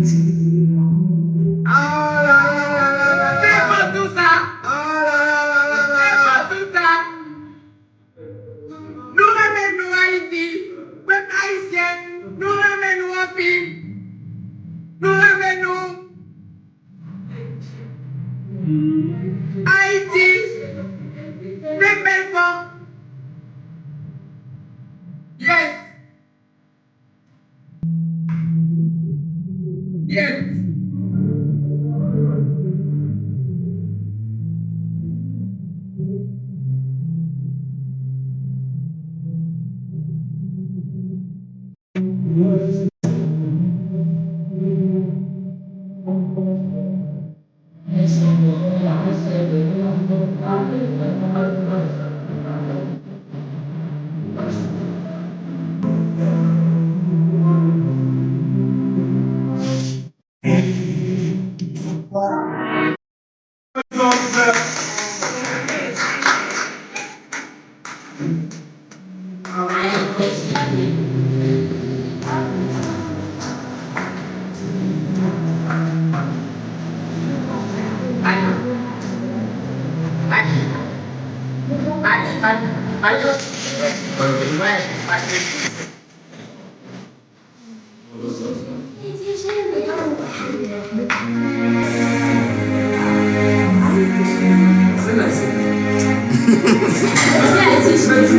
C'est pas tout ça. C'est pas tout ça. Nous ramenons Haïti. Peuple haïtien. Nous ramenons au pays. Nous ramenons Haïti. C'est belle femme. Yes. Yes.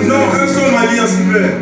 Non, un son malien, s'il vous plaît.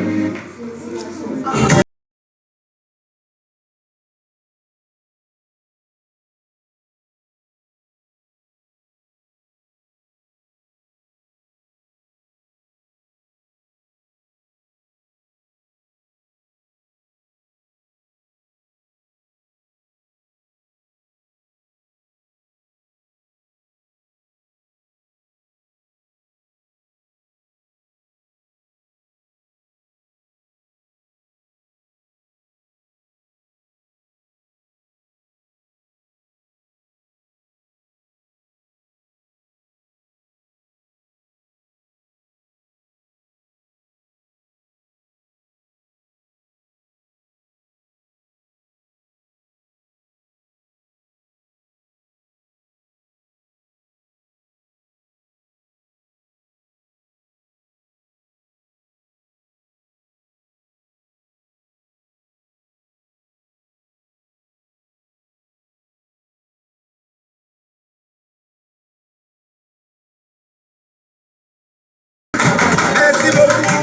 Merci beaucoup.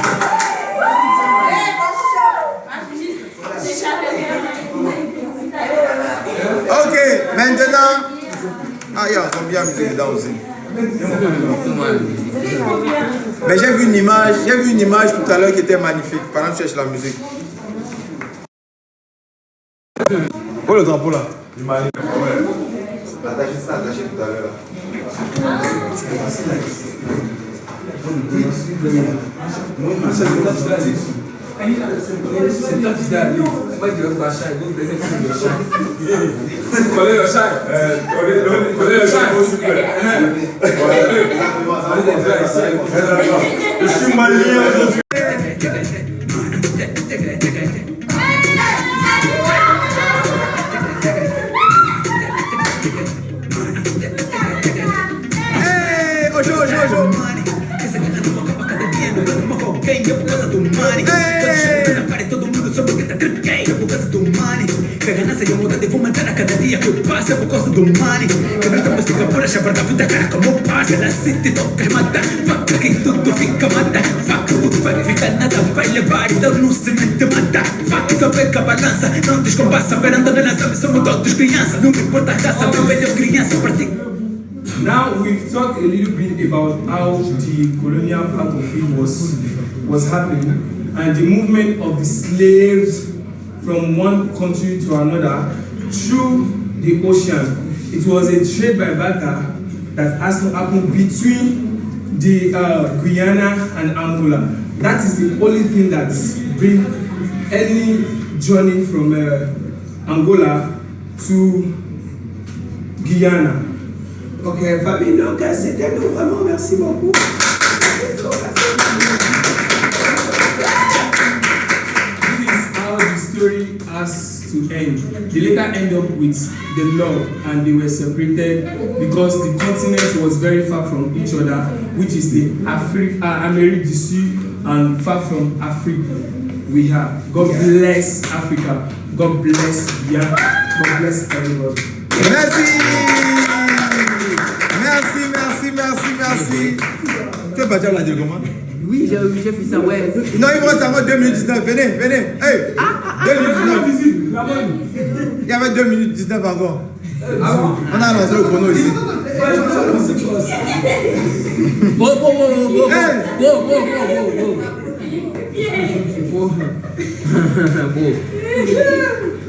Ok, maintenant. Ah, il y a combien de musique dedans aussi? Mais j'ai vu une image tout à l'heure qui était magnifique pendant que je cherche la musique. Oh, le drapeau là. Attachez ça, attachez tout à l'heure là. Je suis malien aujourd'hui. Ganância e a moda vou matar a cada dia que eu passo por causa do money. Quebra a música pura, chapa da vida cara como passa. Na city tocas mata, faca que tudo fica mata. Faca o que vai ficar nada vai levar, então não se mete mata. Faca que pega a balança, não descompassa. Perante a balança, somos todos crianças. Não importa a raça, meu velho criança para ti. Now we've talked a little bit about how the colonial part of it was happening and the movement of the slaves from one country to another through the ocean. It was a trade by barter that has to happen between the Guyana and Angola. That is the only thing that brings any journey from Angola to Guyana. Ok, famille, donc c'était nous, vraiment, merci beaucoup. This is how the story has to end. They later end up with the love, and they were separated because the continent was very far from each other, which is the Amérique du Sud, and far from Africa we are. God bless Africa. God bless Bia. God bless everybody. Merci. Tu veux pas dire la dire comment? Oui, j'ai fait ça, ouais. Non, il me reste encore 2 minutes 19. Venez. Hey, 2 minutes 19. Il y avait 2 minutes 19 encore. On a lancé le chrono ici.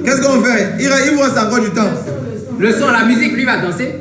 Qu'est-ce qu'on fait? Il me reste encore du temps. Le son, la musique, lui va danser.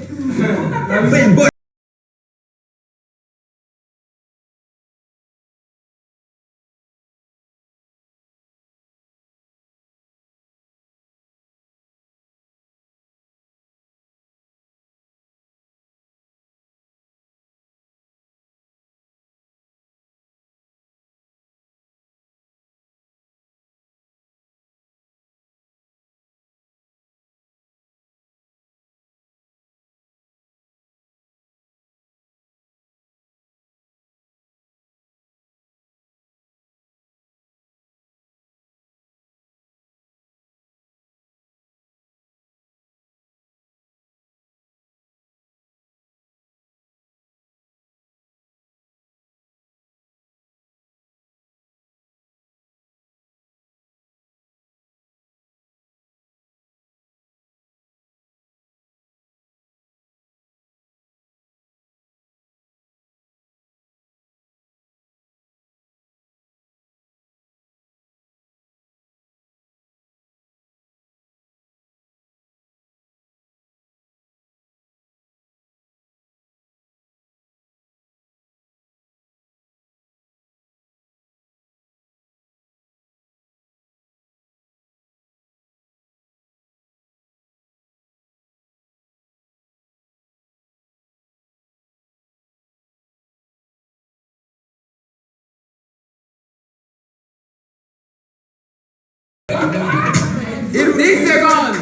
Il 10 secondes.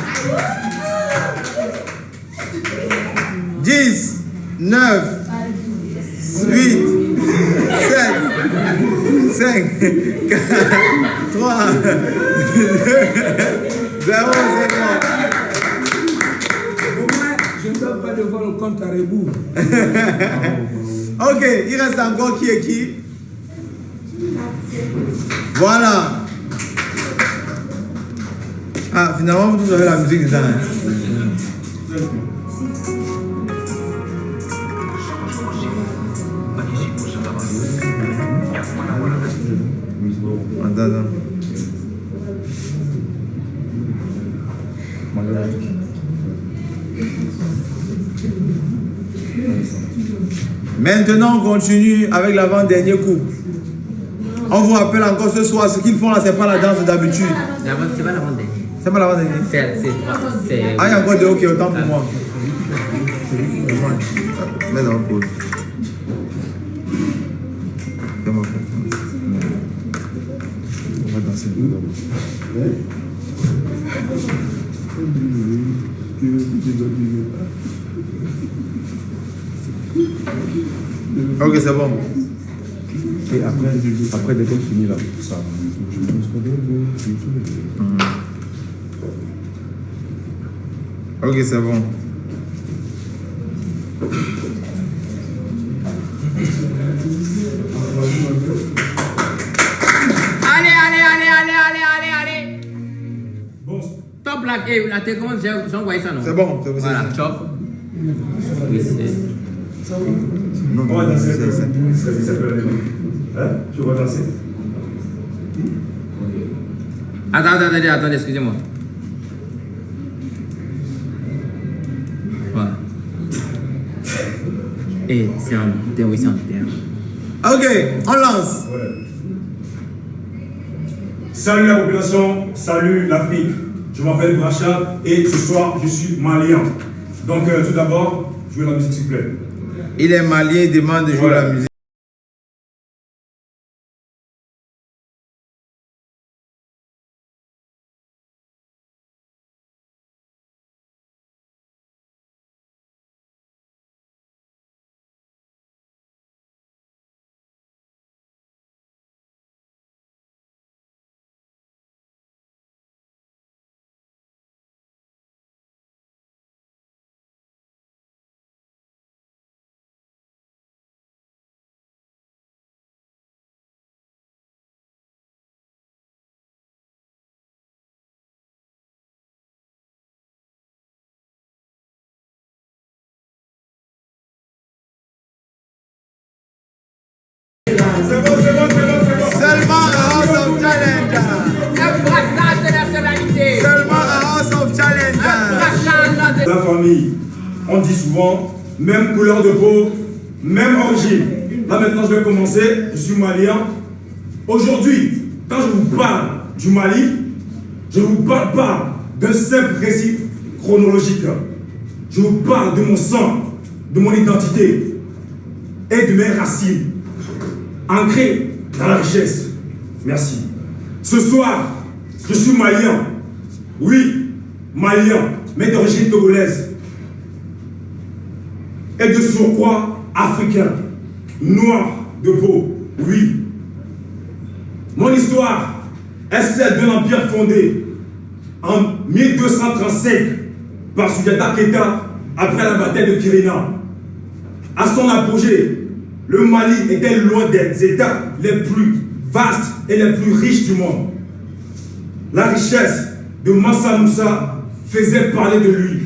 10, 9, 8, 7, 5, 4, 3, 2, 0, 0. Je ne dois pas devoir le compte à rebours. Ok, il reste encore qui est qui? Voilà. Ah, finalement, vous avez la musique dedans. Attends. Maintenant, on continue avec l'avant-dernier coup. On vous rappelle encore ce soir, ce qu'ils font là, c'est pas la danse d'habitude. C'est pas l'avant-dernier. C'est pas l'avant-dernier. Ah, il y a encore deux, ok, autant pour moi. Mets dans le pause. Fais-moi confiance. On va danser. Ok, c'est bon. Et après dès qu'elle finit là, ça. Ok, c'est bon. Allez. Bon. Top la télécommande, j'ai envoyé ça, non? C'est bon, c'est bon. Voilà, chop. Oui, c'est... Non, On va danser. c'est. Hein? Tu vas danser? Attendez, excusez-moi. Voilà. Et c'est un terme, oui, c'est un terme. Ok, on lance. Ouais. Salut la population, salut l'Afrique. Je m'appelle Bracha et ce soir je suis malien. Donc tout d'abord, jouez la musique s'il vous plaît. Il est malien, il demande de jouer la musique. C'est bon, c'est bon, c'est bon, c'est bon. Seulement un House of Challenge. Un brassage de nationalité. Seulement un House of Challenge. Un brassage de... La famille, on dit souvent, même couleur de peau, même origine. Là maintenant je vais commencer, je suis malien. Aujourd'hui, quand je vous parle du Mali, je ne vous parle pas d'un simple récit chronologique. Je vous parle de mon sang, de mon identité et de mes racines, ancrées dans la richesse. Merci. Ce soir, je suis malien. Oui, malien, mais d'origine togolaise. Et de surcroît africain, noir de peau, oui. Mon histoire est celle d'un empire fondé en 1235 par Soundiata Keita après la bataille de Kirina. À son apogée, le Mali était l'un des États les plus vastes et les plus riches du monde. La richesse de Mansa Moussa faisait parler de lui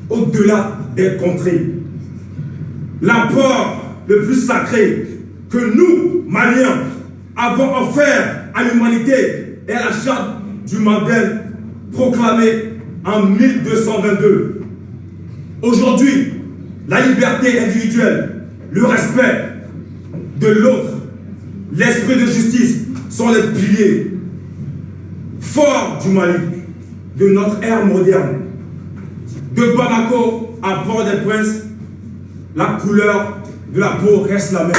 au-delà des contrées. L'apport le plus sacré que nous, Maliens, avons offert à l'humanité est la charte du Mandel proclamée en 1222. Aujourd'hui, la liberté individuelle, le respect de l'autre, l'esprit de justice sont les piliers forts du Mali, de notre ère moderne. De Bamako à Port-au-Prince, la couleur de la peau reste la même.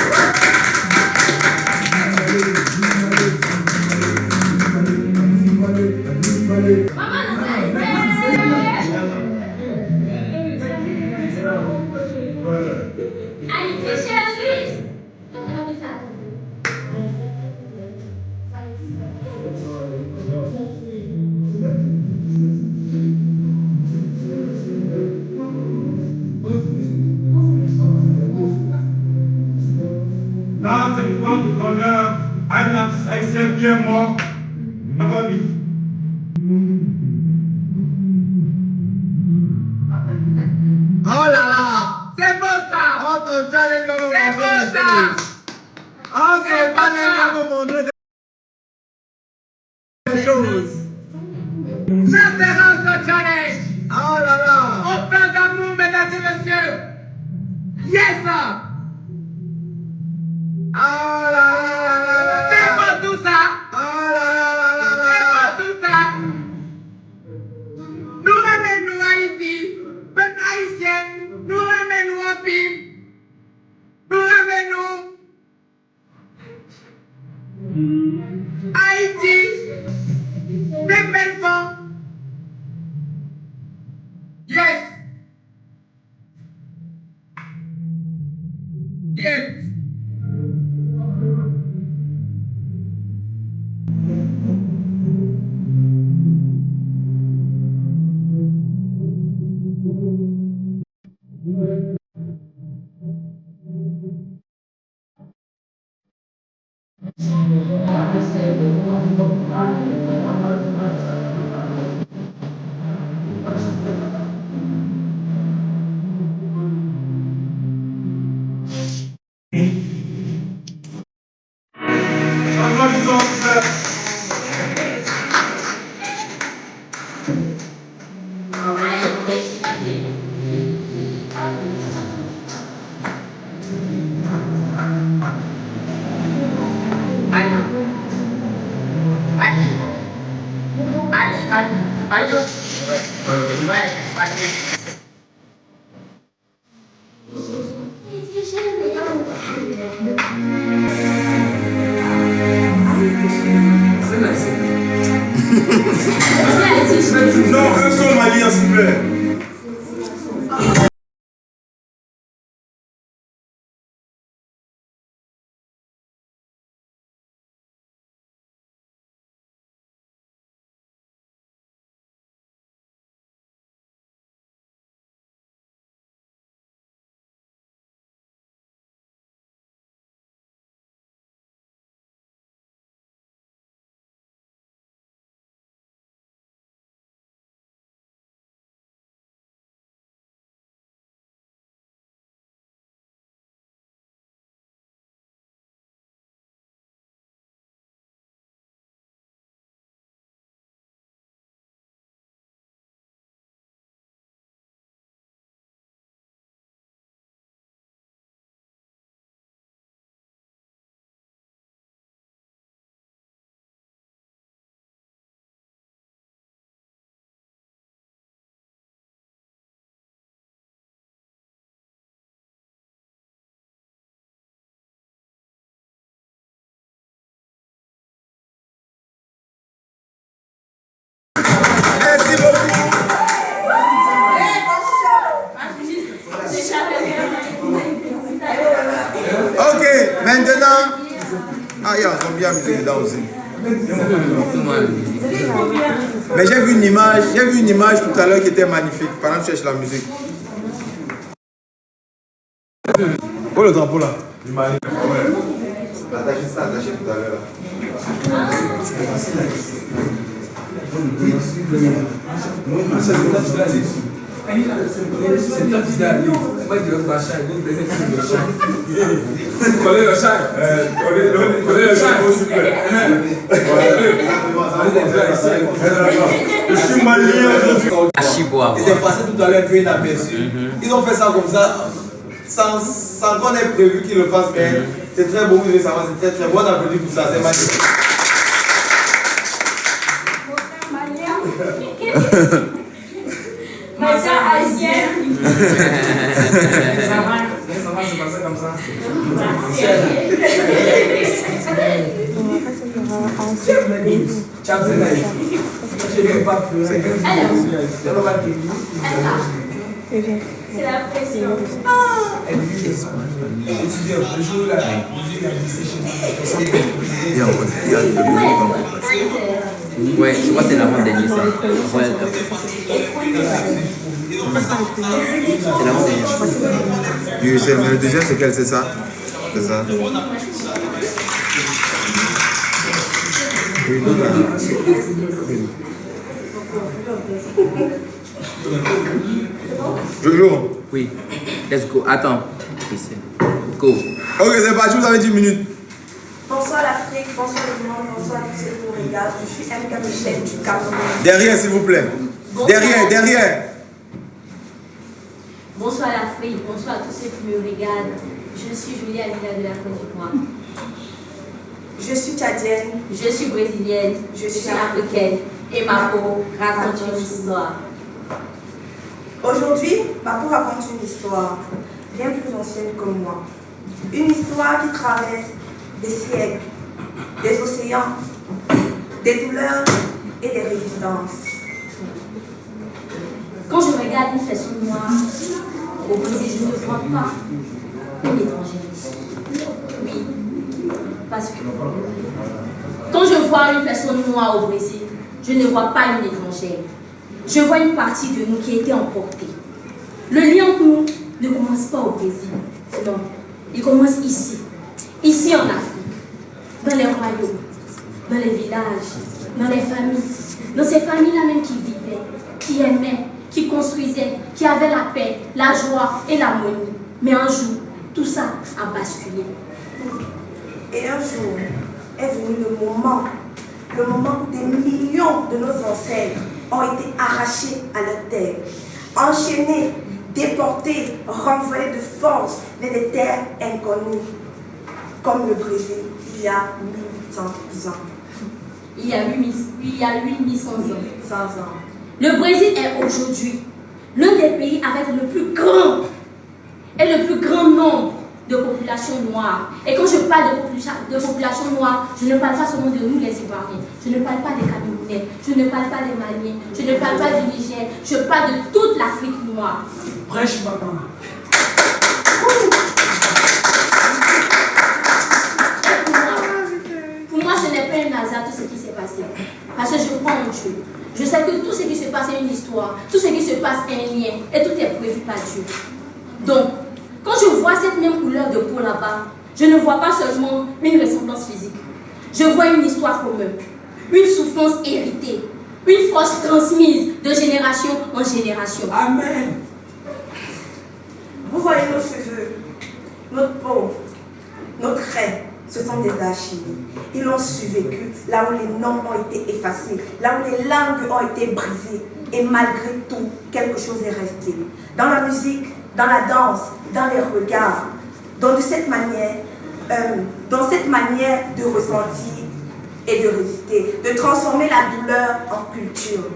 Dans cette grande honneur, Agnès est bien mort. Oh là là! C'est beau ça! House of Challenge va vous C'est beau montrer des ça! choses. House of Challenge va vous montrer des choses. Ça c'est notre challenge! Oh là là. On parle d'amour, mesdames et messieurs! Yes! Oh là là là là C'est là. beau tout ça! Oh là là là là C'est là. beau tout ça! Nous ramenons Haïti, peuple haïtien, nous ramenons en pile, nous ramenons Haïti, des belles femmes. Yes! Yes! Non, un son malien, s'il vous plaît. dedans aussi. Mais j'ai vu une image tout à l'heure qui était magnifique pendant que je cherche la musique. Oh le drapeau là. Attachez ça, attachez tout à l'heure. Je suis malien. Ils sont passés tout à l'heure puis inaperçu. Ils ont fait ça comme ça, sans qu'on ait prévu qu'ils le fassent. Mais c'est très beau, c'est très bon applaudissement pour ça, c'est magnifique. Ma soeur haïtienne. Ça va, c'est passé comme ça. C'est la pression. Ouais, je crois que c'est l'avant-dernier ça. Ouais, c'est l'avant-dernier. Oui, mais le deuxième, c'est quel? C'est ça? C'est ça. Oui, donc, Jojo. Oui, let's go. Attends. Go. Ok, c'est parti, vous avez 10 minutes. Bonsoir l'Afrique, bonsoir le monde, bonsoir tous ceux qui nous regardent. Je suis M. Michel du Cameroun. Derrière, s'il vous plaît. Bonsoir. Derrière. Bonsoir l'Afrique, bonsoir à tous ceux qui me regardent. Je suis Julia Villa de la Côte d'Ivoire. Je suis tchadienne. Je suis brésilienne. Je suis africaine. Et ma peau raconte une histoire. Aujourd'hui, ma peau raconte une histoire bien plus ancienne que moi. Une histoire qui traverse des siècles, des océans, des douleurs et des résistances. Quand je regarde une personne noire au Brésil, je ne vois pas une étrangère. Oui, parce que quand je vois une personne noire au Brésil, je ne vois pas une étrangère. Je vois une partie de nous qui a été emportée. Le lien entre nous ne commence pas au Brésil. Non, il commence ici. Ici en Afrique. Dans les royaumes, dans les villages, dans les familles. Dans ces familles-là même qui vivaient, qui aimaient, qui construisaient, qui avaient la paix, la joie et l'harmonie. Mais un jour, tout ça a basculé. Et un jour est venu le moment où des millions de nos ancêtres ont été arrachés à leur terre, enchaînés, déportés, renvoyés de force vers des terres inconnues, comme le Brésil, il y a 1800 ans. Il y a 8100 ans. Le Brésil est aujourd'hui l'un des pays avec le plus grand nombre de population noire. Et quand je parle de population noire, je ne parle pas seulement de nous les Ivoiriens, je ne parle pas des Camerounais, je ne parle pas des Maliens, je ne parle pas du Niger, je parle de toute l'Afrique noire. Prêche, papa. Pour moi, ce n'est pas un hasard tout ce qui s'est passé. Parce que je crois en Dieu. Je sais que tout ce qui se passe est une histoire, tout ce qui se passe est un lien, et tout est prévu par Dieu. Donc, quand je vois cette même couleur de peau là-bas, je ne vois pas seulement une ressemblance physique. Je vois une histoire commune, une souffrance héritée, une force transmise de génération en génération. Amen. Vous voyez nos cheveux, notre peau, nos traits, ce sont des archives. Ils ont survécu là où les noms ont été effacés, là où les langues ont été brisées. Et malgré tout, quelque chose est resté. Dans la musique, dans la danse, dans les regards. Donc de cette manière, de ressentir et de résister, de transformer la douleur en culture.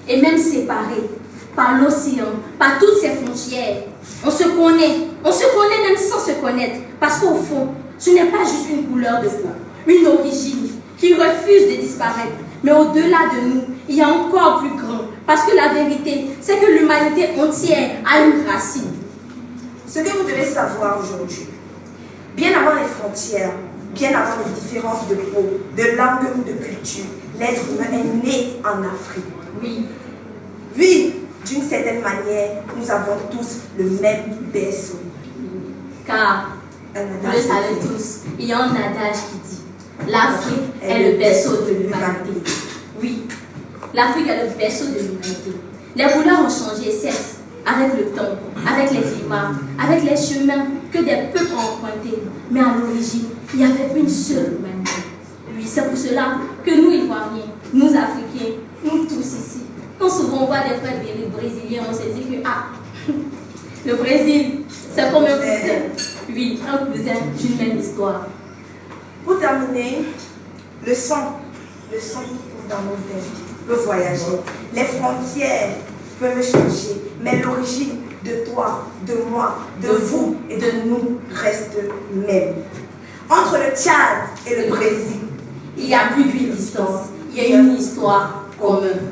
Et même séparés par l'océan, par toutes ces frontières, on se connaît même sans se connaître, parce qu'au fond, ce n'est pas juste une couleur de peau, une origine qui refuse de disparaître, mais au-delà de nous, il y a encore plus grand, parce que la vérité, c'est que l'humanité entière a une racine. Ce que vous devez savoir aujourd'hui, bien avant les frontières, Bien avant les différences de peau, de langue ou de culture, l'être humain est né en Afrique. Oui. Oui, d'une certaine manière, nous avons tous le même berceau. Car, vous le savez tous, il y a un adage qui dit l'Afrique est le berceau de l'humanité. Oui, l'Afrique est le berceau de l'humanité. Les couleurs ont changé, certes, avec le temps, avec les climats, avec les chemins que des peuples ont empruntés. Mais à l'origine, il y avait une seule humanité. Oui, c'est pour cela que nous, Ivoiriens, nous, Africains, nous tous ici, quand souvent on voit des frères brésiliens, on se dit que, le Brésil, c'est comme un cousin. Oui, un cousin d'une même histoire. Pour terminer, le sang qui coule dans nos veines peut voyager. Les frontières peuvent changer, mais l'origine de toi, de moi, de vous et de nous reste même. Entre le Tchad et le Brésil, il y a plus qu'une distance, il y a une histoire commune.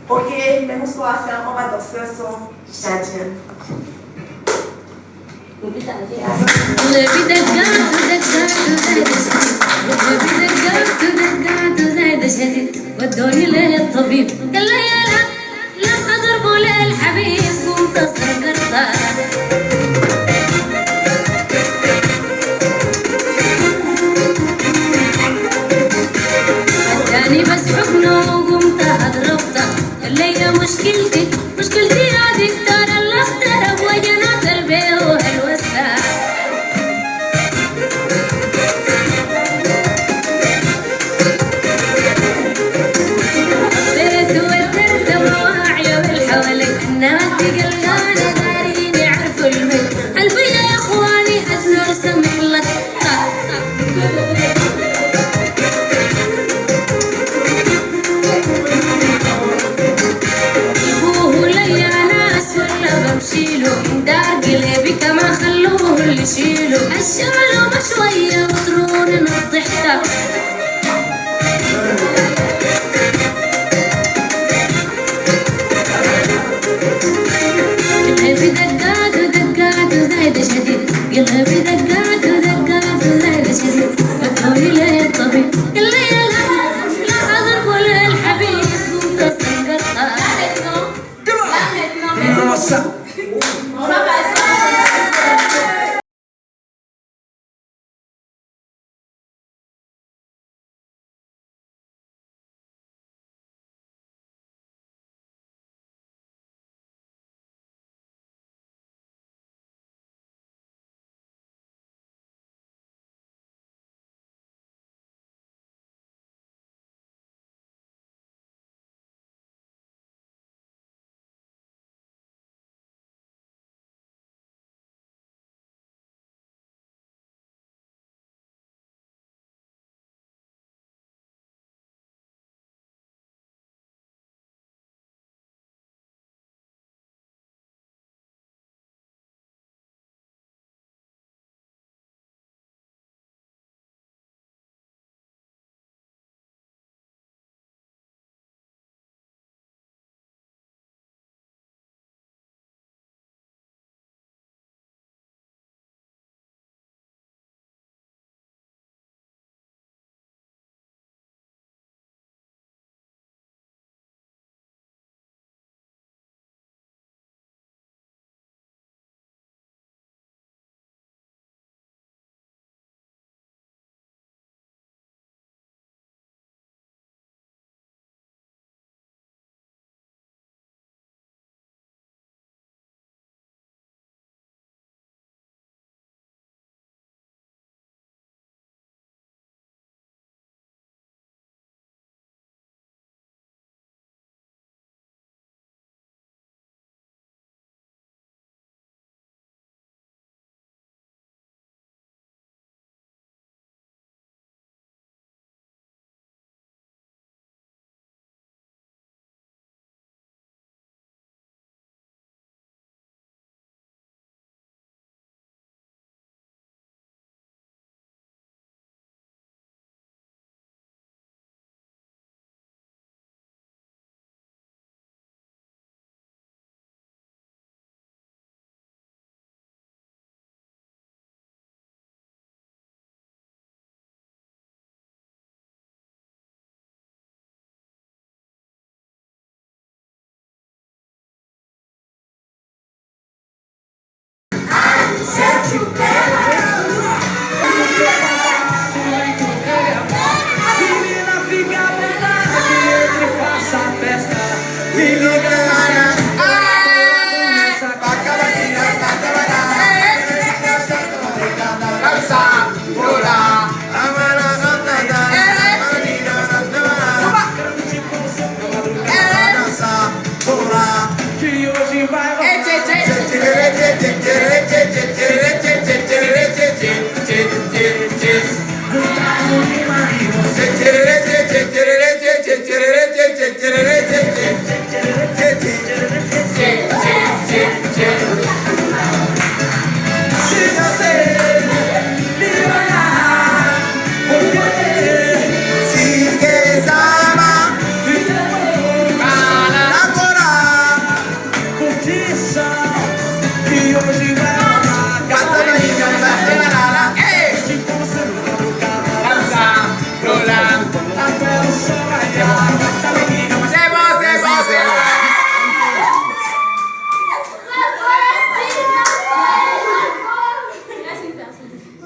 Ok, même ce qu'on va faire, on va danser un son tchadien. ودوني للطبيب قال لي لا اضربوا للحبيب قمت اسرق الطار اداني بس حقنه وقمت اضربته قال لي مشكلتي يا دكتور الله اخترب وجنات البيوت الوسخه الناس قلقانة دارين يعرفوا الملك البيا يا اخواني الزور سمح لك جيبوه لي ناس ولا بمشيله من دار قلبي كما خلوه اللي يشيله الشمل وما شوية وطرون الضحكة قلبي دقات ودقات وزايد شديد قلبي دقات ودقات وزايد شديد ودوني ليه الطبيب قال لي لا اضربوا للحبيب قمت اسرق الطار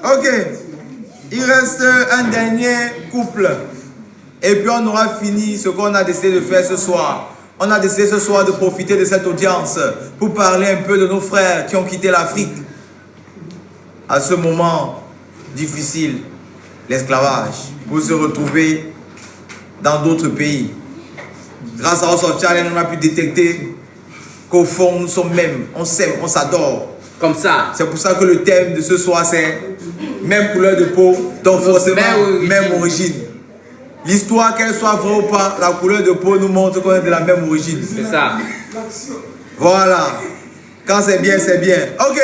Ok, il reste un dernier couple. Et puis on aura fini ce qu'on a décidé de faire ce soir. On a décidé ce soir de profiter de cette audience pour parler un peu de nos frères qui ont quitté l'Afrique à ce moment difficile, l'esclavage, pour se retrouver dans d'autres pays. Grâce à House of Challenge, on a pu détecter qu'au fond, nous sommes même, on s'aime, on s'adore. Comme ça. C'est pour ça que le thème de ce soir, c'est même couleur de peau, donc forcément même origine. L'histoire, qu'elle soit vraie ou pas, la couleur de peau nous montre qu'on est de la même origine. C'est ça. Voilà. Quand c'est bien, c'est bien. Ok.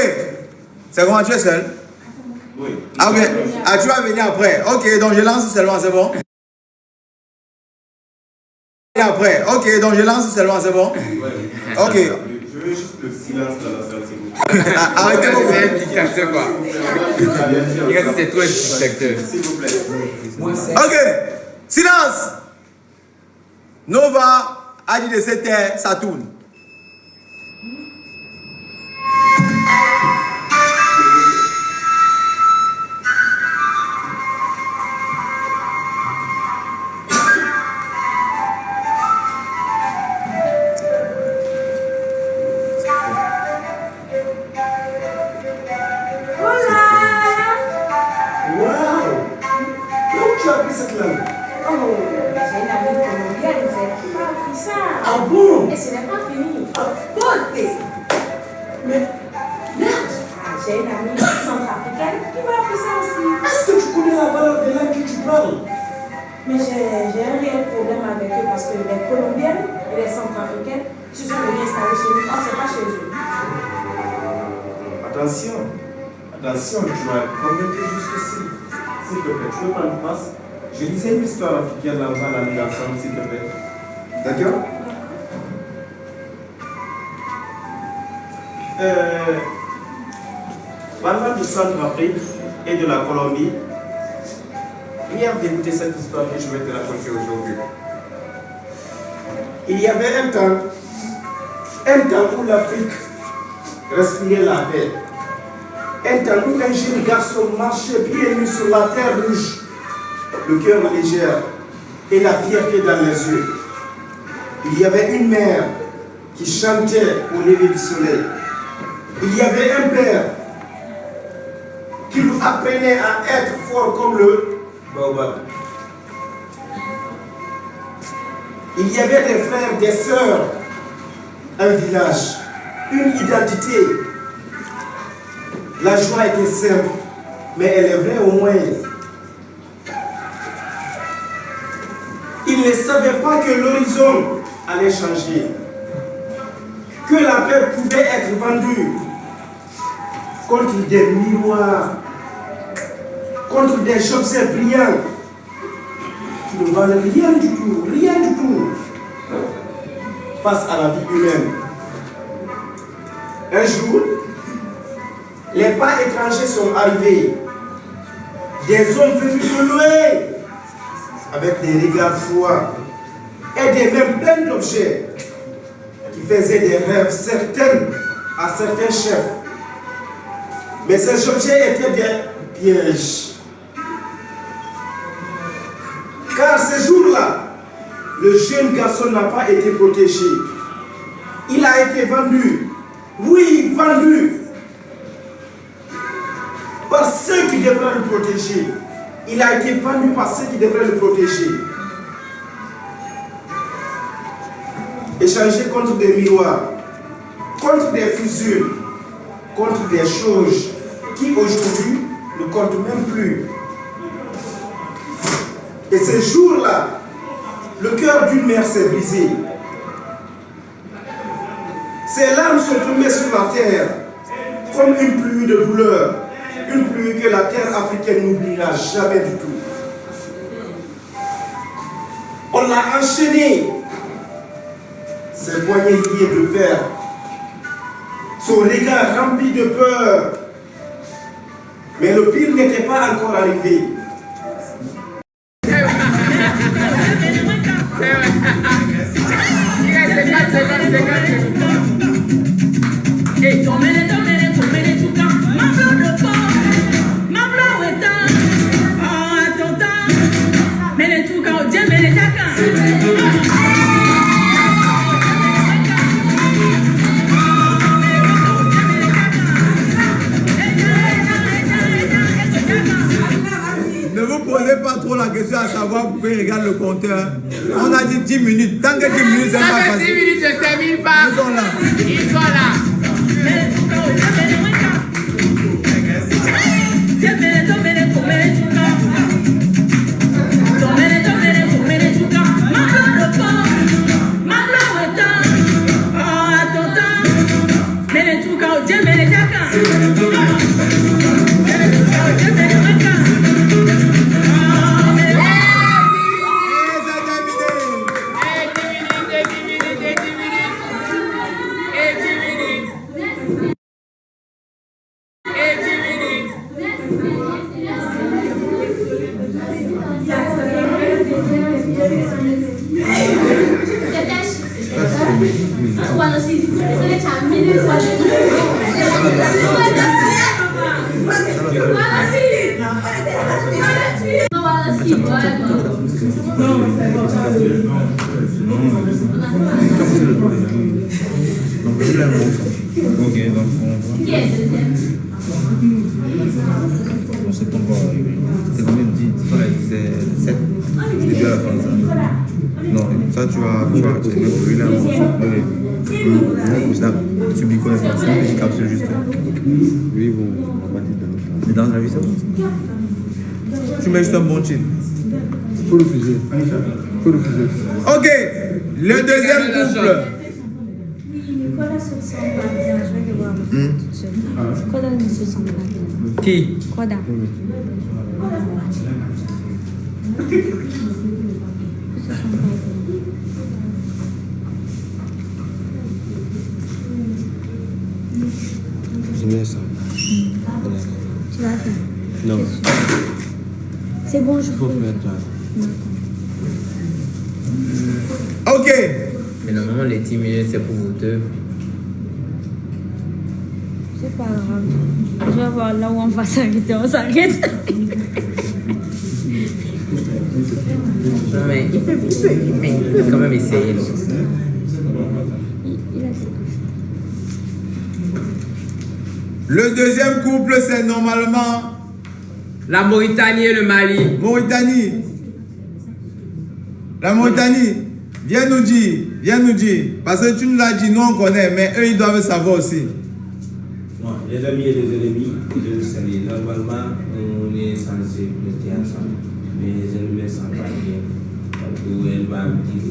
C'est comment, tu es seul? Oui. Ah, ok. Ah, tu vas venir après. Ok, donc je lance seulement, c'est bon? Après. Ok, donc je lance seulement, c'est bon? Ok. Je veux juste le silence dans la salle, s'il vous plaît. Arrêtez vos C'est un dictateur, quoi. C'est toi un dictateur. S'il vous plaît. Ok. Silence. Nova a dit de cette terre, ça tourne. Et ce n'est pas fini. Beauté. Mais, j'ai une amie centrafricaine qui m'a appris ça aussi. Est-ce que tu connais la valeur de langue que tu parles? Mais j'ai un réel problème avec eux parce que les Colombiennes et les Centrafricaines se sont venus installer chez nous. C'est pas chez eux. Attention, attention, tu m'as convaincu jusqu'ici. S'il te plaît, tu veux prendre place? Je lisais une histoire africaine là-bas, la nuit ensemble, s'il te plaît. D'accord? Parlant de Centrafrique et de la Colombie, viens d'écouter cette histoire que je vais te raconter aujourd'hui. Il y avait un temps où l'Afrique respirait la paix. Un temps où un jeune garçon marchait pieds nus sur la terre rouge, le cœur léger et la fierté dans les yeux. Il y avait une mère qui chantait au lever du soleil. Il y avait un père qui nous apprenait à être fort comme le baobab. Il y avait des frères, des sœurs, un village, une identité. La joie était simple, mais elle est vraie au moins. Ils ne savaient pas que l'horizon allait changer, que la paix pouvait être vendue contre des miroirs, contre des objets brillants qui ne valent rien du tout, face à la vie humaine. Un jour, les pas étrangers sont arrivés, des hommes venus de loin, avec des regards froids et des mains pleines d'objets qui faisaient des rêves certains à certains chefs. Mais ces objets étaient des pièges. Car ce jour-là, le jeune garçon n'a pas été protégé. Il a été vendu. Oui, vendu. Par ceux qui devraient le protéger. Il a été vendu par ceux qui devraient le protéger. Échangé contre des miroirs. contre des fissures, contre des choses qui aujourd'hui ne comptent même plus. Et ce jour-là, le cœur d'une mère s'est brisé. Ses larmes sont tombées sur la terre comme une pluie de douleur, une pluie que la terre africaine n'oubliera jamais du tout. On l'a enchaîné, ses poignets liés de fer, son regard rempli de peur. Mais le pire n'était pas encore arrivé. Ne vous posez pas trop la question à savoir, vous pouvez regarder le compteur. On a dit 10 minutes. Tant que 10 minutes, c'est pas passé. 10 minutes, je termine pas. Ils sont là. Ils sont là. Ok, donc on sait pas encore arrivé. C'est combien de 10? C'est 7. C'est déjà la fin de ça. Non, ça tu vas retirer pour lui là. Oui. Ça, tu dis quoi? C'est une petite capsule juste. Lui, vous mais dans la vie, ça tu mets juste un bon chill. faut le fuser. Ok, le deuxième couple. Nicolas se sent pas bien, je vais devoir le faire toute seule. Koda ne se sent pas bien. Qui? Koda. Je mets ça. Tu vas faire? Non. C'est bon, je faut peux. mettre ça. Ok. Mais normalement, les 10 minutes, c'est pour vous deux. C'est pas grave. Je vais voir là où on va s'arrêter. On s'arrête. Non, mais il peut quand même essayer. Donc. Il a ses couches. Le deuxième couple, c'est normalement La Mauritanie et le Mali. Mauritanie. La Mauritanie. Viens nous dire. Parce que tu nous l'as dit, nous on connaît, mais eux ils doivent savoir aussi. Bon, les amis et les ennemis, je le salue. Normalement, on est censé rester ensemble, mais je ne me sens pas bien. Donc, elle va me dire,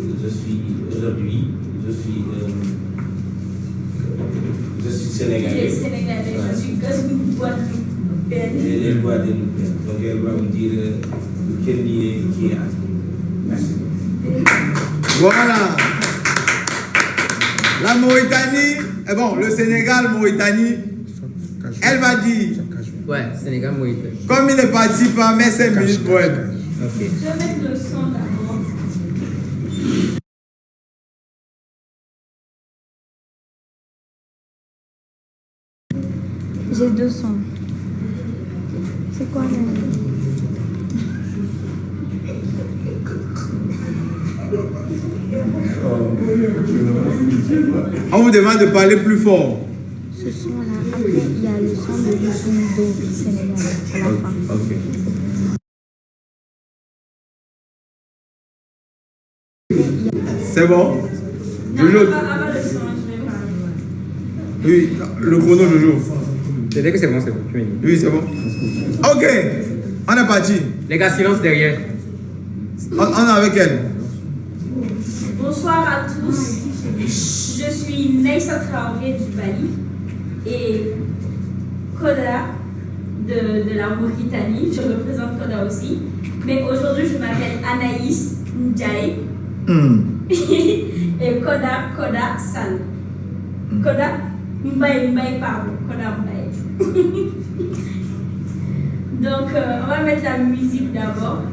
aujourd'hui, je suis sénégalais. Je suis Guadeloupéenne. Elle est Guadeloupéenne. Donc, elle va me dire quel lieu qui est à. Merci. Voilà. La Mauritanie, le Sénégal, Mauritanie, elle va dire. Ouais, Sénégal, Mauritanie. Comme il ne participe pas, mais 5 minutes pour elle. Ok. Je vais mettre le son d'abord. J'ai 2 sons. C'est quoi là? On vous demande de parler plus fort. Ce son-là, après, il y a le son de Lusundo sénégalais à la fin. Ok. C'est bon? Je note. Oui, le chrono, Jojo. C'est vrai que c'est bon, c'est bon. Oui, c'est bon. Ok, on est parti. Les gars, silence derrière. On est avec elle. Bonsoir à tous. Je suis Neissa Traoré du Bali et Koda de la Mauritanie. Je représente Koda aussi. Mais aujourd'hui, je m'appelle Anaïs Ndjaye. Et Koda Sal. Koda Mbaye, pardon. Koda Mbaye. Donc, on va mettre la musique d'abord.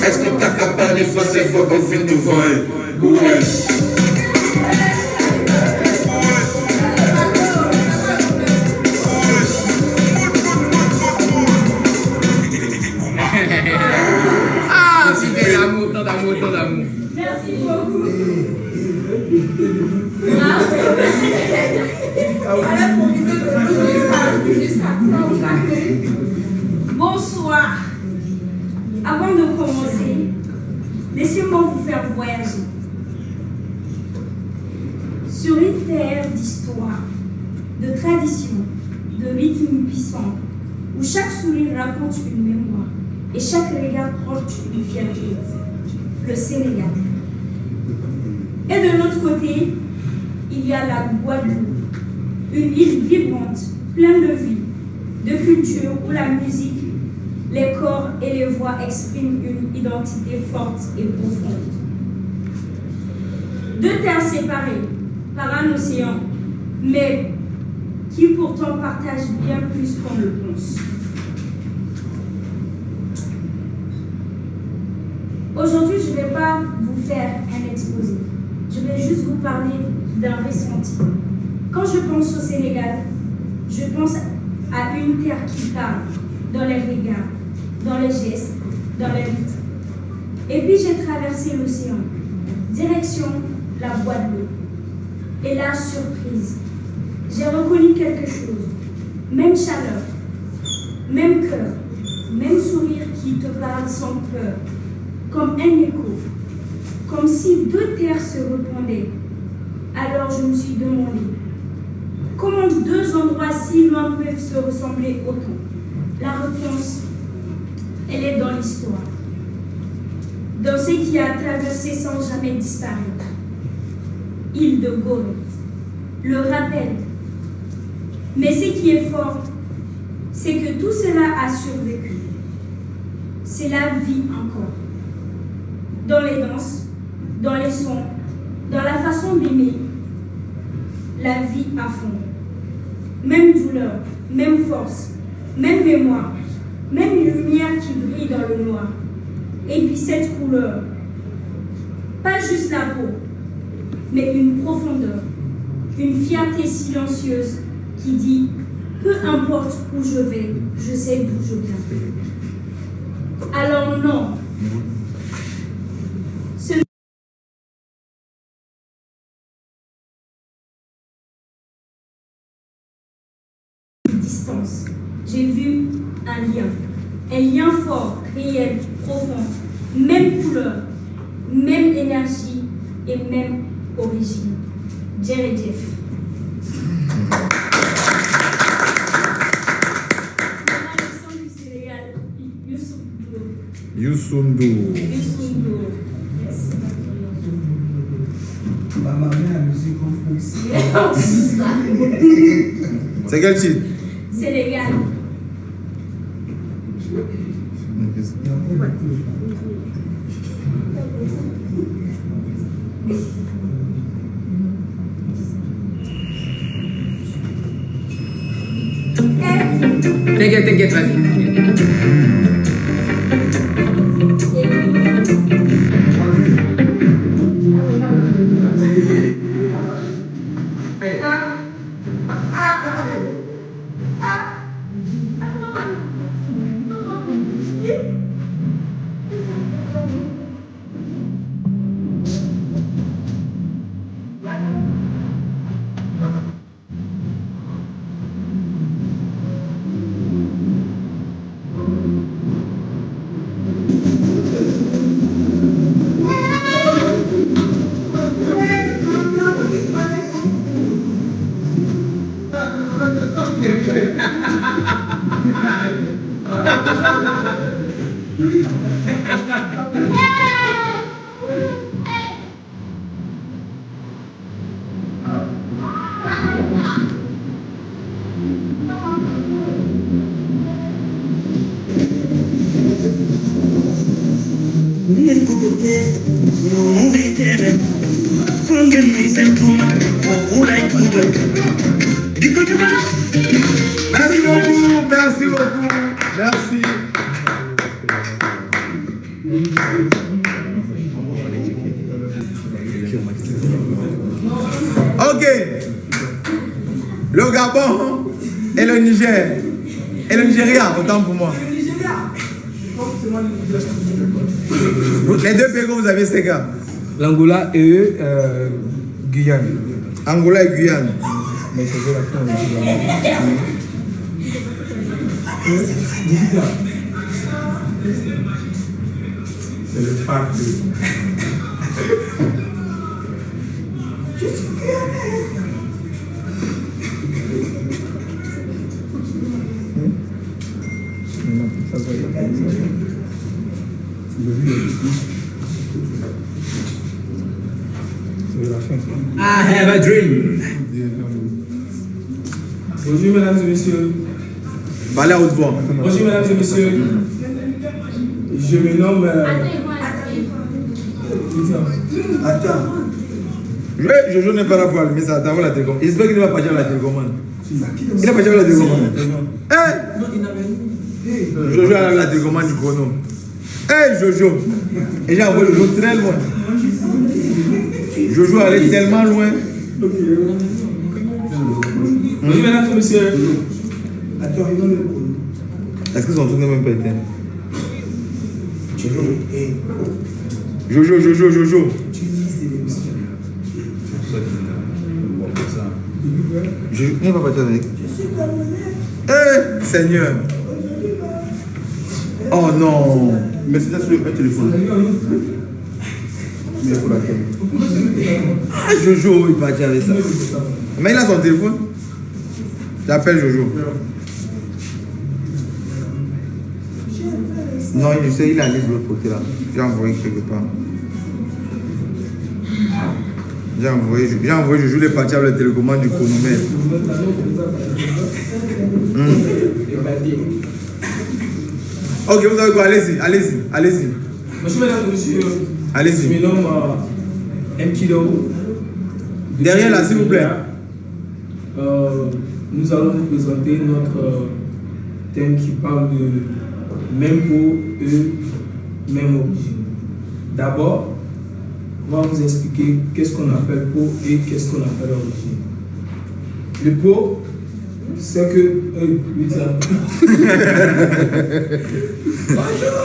Est-ce que t'as qu'à parler français, faut qu'on finisse devant elle? Ah, super d'amour, tant d'amour, tant d'amour. Merci beaucoup. Bonsoir. Avant de commencer, laissez-moi vous faire voyager sur une terre d'histoire, de tradition, de rythme puissant, où chaque sourire raconte une mémoire et chaque regard porte une fierté, le Sénégal. Et de l'autre côté, il y a la Guadeloupe, une île vibrante, pleine de vie, de culture où la musique, les corps et les voix expriment une identité forte et profonde. Deux terres séparées par un océan, mais qui pourtant partagent bien plus qu'on le pense. Aujourd'hui, je ne vais pas vous faire un exposé. Je vais juste vous parler d'un ressenti. Quand je pense au Sénégal, je pense à une terre qui parle dans les regards, dans les gestes, dans les rythmes. Et puis j'ai traversé l'océan, direction la Guadeloupe. Et là, surprise, j'ai reconnu quelque chose. Même chaleur, même cœur, même sourire qui te parle sans peur, comme un écho, comme si deux terres se répondaient. Alors je me suis demandé, comment deux endroits si loin peuvent se ressembler autant? La réponse, elle est dans l'histoire, dans ce qui a traversé sans jamais disparaître. Île de Gorée, le rappel. Mais ce qui est fort, c'est que tout cela a survécu. C'est la vie encore. Dans les danses, dans les sons, dans la façon d'aimer, la vie à fond. Même douleur, même force, même mémoire, même lumière qui brille dans le noir. Et puis cette couleur, pas juste la peau, mais une profondeur, une fierté silencieuse qui dit, peu importe où je vais, je sais d'où je viens. Alors non, distance. J'ai vu un lien fort, réel, profond, même couleur, même énergie et même origine. Jerry Jeff. Youssou N'Dour. Yes. C'est quel titre? Sénégal. T'inquiète, vas-y. Merci beaucoup. Merci. Ok. Le Gabon et le Niger. Et le Nigeria, autant pour moi. Les deux pays que vous avez, c'est quoi? L'Angola et Guyane. Angola et Guyane. Mais c'est la fin. C'est le parc. I have a dream. Bonjour mesdames et messieurs. Parlez à haute voix. Bonjour mesdames et messieurs. Je me nomme. Attends. Je n'ai pas la poêle, mais ça attend la télécommande. J'espère qu'il ne va pas faire la télécommande. Il n'a pas fait la télécommande. Hein? Jojo a la télécommande du chrono. Hey Jojo. Et j'ai envoyé Jojo très loin. Jojo allait tellement loin. Bonjour mesdames et messieurs. Est-ce que son truc n'est même pas éteint? Jojo. Je n'ai pas parti avec. Seigneur. Oh non. Mais c'était sur le téléphone. Mais il faut la caméra. Ah, Jojo, il partit avec ça. Mais il a son téléphone. J'appelle Jojo. Non, je sais, il est allé de l'autre côté là. J'ai envoyé quelque part. J'ai envoyé Jojo, il est parti avec le télécommande du chronomètre. Ok, vous savez quoi? Allez-y. Bonjour mesdames et messieurs. Allez-y. Je me nomme M Kilo. Derrière là, s'il vous plaît. Nous allons vous présenter notre thème qui parle de même peau, même origine. D'abord, on va vous expliquer qu'est-ce qu'on appelle peau et qu'est-ce qu'on appelle origine. Le peau, c'est que... Bonjour.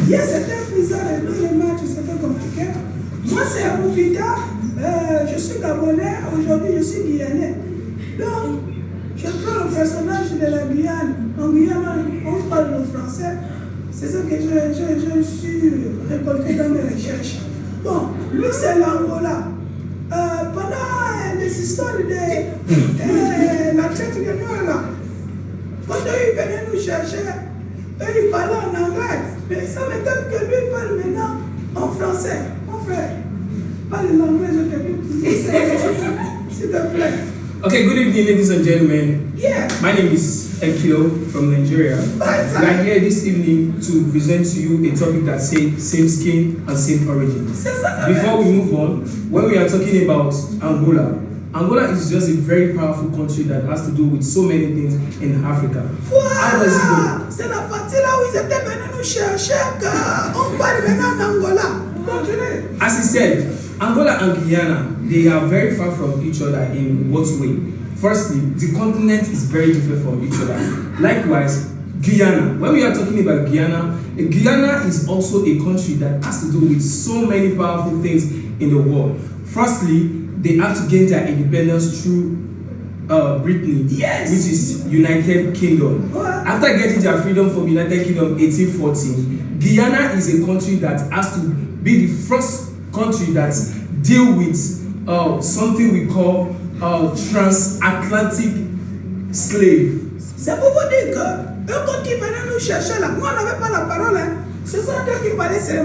Il y a certains bizarres dans les matchs, c'est pas compliqué. Moi, c'est Aboukida. Je suis Gabonais. Aujourd'hui, je suis Guyanais. Donc, je prends le personnage de la Guyane. En Guyane, on parle le français. C'est ce que je suis récolté dans mes recherches. Bon, lui, c'est l'Angola. Pendant les histoires de la traite de Nord, là, quand ils venaient nous chercher, eux, ils parlaient en anglais. Mais ça m'étonne que lui parle maintenant en français. Mon frère, parle l'anglais, je t'écoute. S'il te plaît. Okay, good evening, ladies and gentlemen. Yeah. My name is Ekilo from Nigeria. We are here this evening to present to you a topic that says same skin and same origin. Before we move on, when we are talking about Angola Angola is just a very powerful country that has to do with so many things in Africa. How does it go? C'est la partie là où ils étaient venus nous chercher on parle maintenant d'Angola. Continuez. As he said, Angola and Guyana, they are very far from each other in what way? Firstly, the continent is very different from each other. Likewise, Guyana. When we are talking about Guyana, Guyana is also a country that has to do with so many powerful things in the world. Firstly, they have to gain their independence through Britain, yes, which is United Kingdom. What? After getting their freedom from United Kingdom 1814, Guyana is a country that has to be the first country that deal with something we call transatlantic slave. C'est pour vous dire que eux, quand ils venaient nous chercher là, moi on n'avait pas la parole, hein. C'est ça qui parlait.